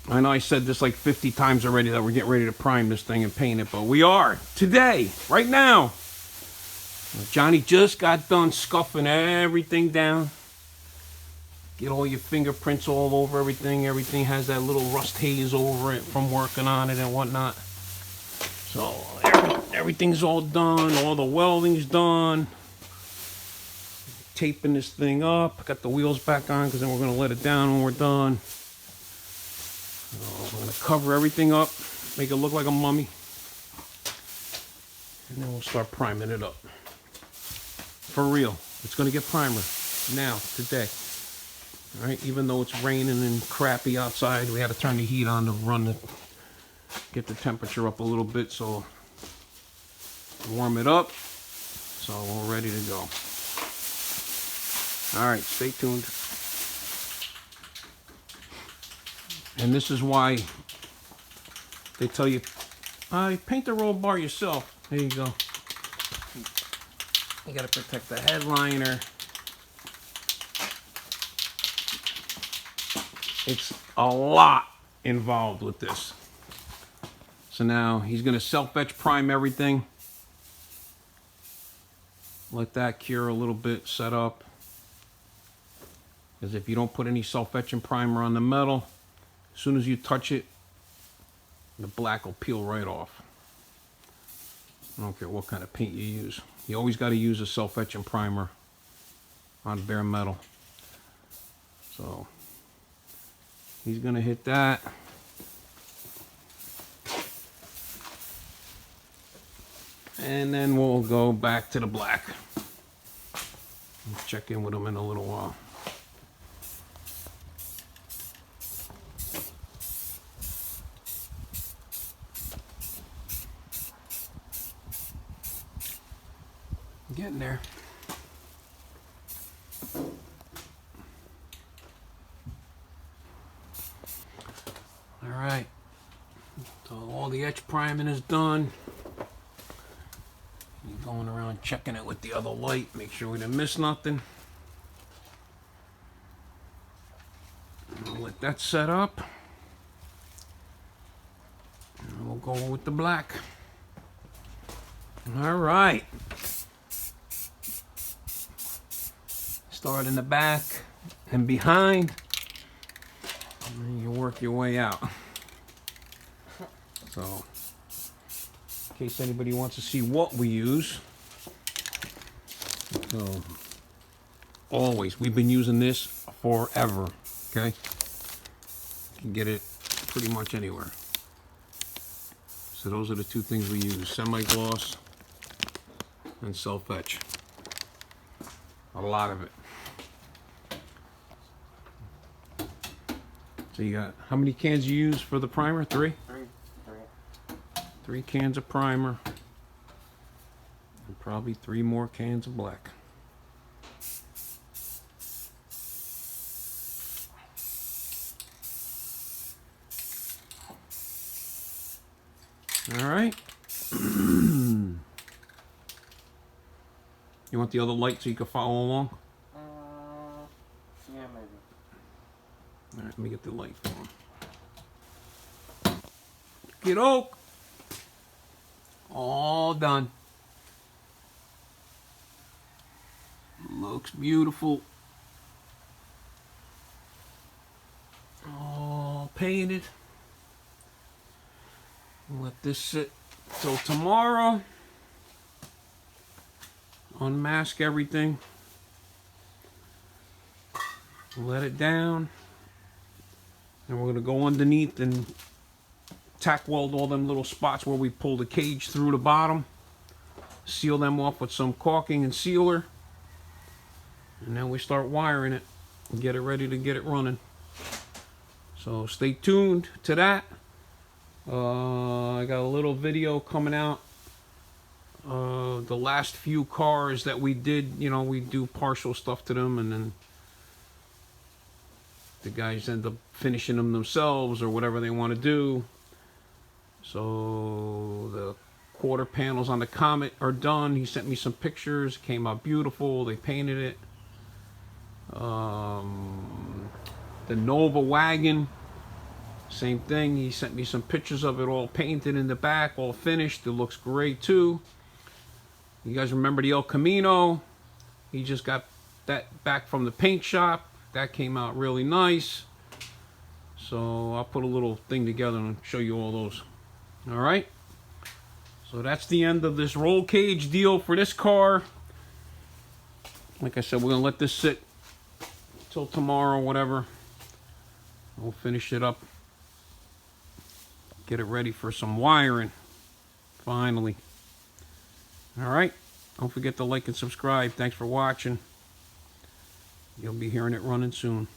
I know I said this like 50 times already that we're getting ready to prime this thing and paint it, but we are. Today, right now. Johnny just got done scuffing everything down. Get all your fingerprints all over everything. Everything has that little rust haze over it from working on it and whatnot. So everything's all done. All the welding's done. Taping this thing up. Got the wheels back on because then we're going to let it down when we're done. So we're going to cover everything up. Make it look like a mummy. And then we'll start priming it up. For real. It's going to get primer. Now. Today. Alright, even though it's raining and crappy outside, we had to turn the heat on to get the temperature up a little bit, so warm it up, so we're ready to go. Alright, stay tuned. And this is why they tell you, paint the roll bar yourself. There you go. You gotta protect the headliner. It's a lot involved with this. So now he's going to self-etch prime everything. Let that cure a little bit, set up. Because if you don't put any self-etching primer on the metal, as soon as you touch it, the black will peel right off. I don't care what kind of paint you use. You always got to use a self-etching primer on bare metal. So he's going to hit that. And then we'll go back to the black. Check in with him in a little while. Getting there. Alright. So all the etch priming is done. You're going around checking it with the other light. Make sure we didn't miss nothing. I'll let that set up. And we'll go with the black. Alright. Start in the back and behind. And you work your way out. So, in case anybody wants to see what we use. So, always, we've been using this forever. Okay? You can get it pretty much anywhere. So those are the two things we use. Semi-gloss and self-etch. A lot of it. So you got, how many cans you use for the primer? Three? Three cans of primer. And probably 3 more cans of black. Alright. You want the other light so you can follow along? Yeah, maybe. Alright, let me get the light for him. Get oak! All done. Looks beautiful. All painted. Let this sit till tomorrow. Unmask everything. Let it down. And we're going to go underneath and tack weld all them little spots where we pull the cage through the bottom. Seal them off with some caulking and sealer. And then we start wiring it and get it ready to get it running. So stay tuned to that. I got a little video coming out. The last few cars that we did, you know, we do partial stuff to them, and then the guys end up finishing them themselves or whatever they want to do. So the quarter panels on the Comet are done. He sent me some pictures. Came out beautiful. They painted it. The Nova wagon Same thing, he sent me some pictures of it all painted in the back, all finished. It looks great too. You guys remember the El Camino? He just got that back from the paint shop. That came out really nice. So I'll put a little thing together and show you all those. All right. So that's the end of this roll cage deal for this car. Like I said, we're going to let this sit till tomorrow, whatever. We'll finish it up. Get it ready for some wiring. Finally. All right. Don't forget to like and subscribe. Thanks for watching. You'll be hearing it running soon.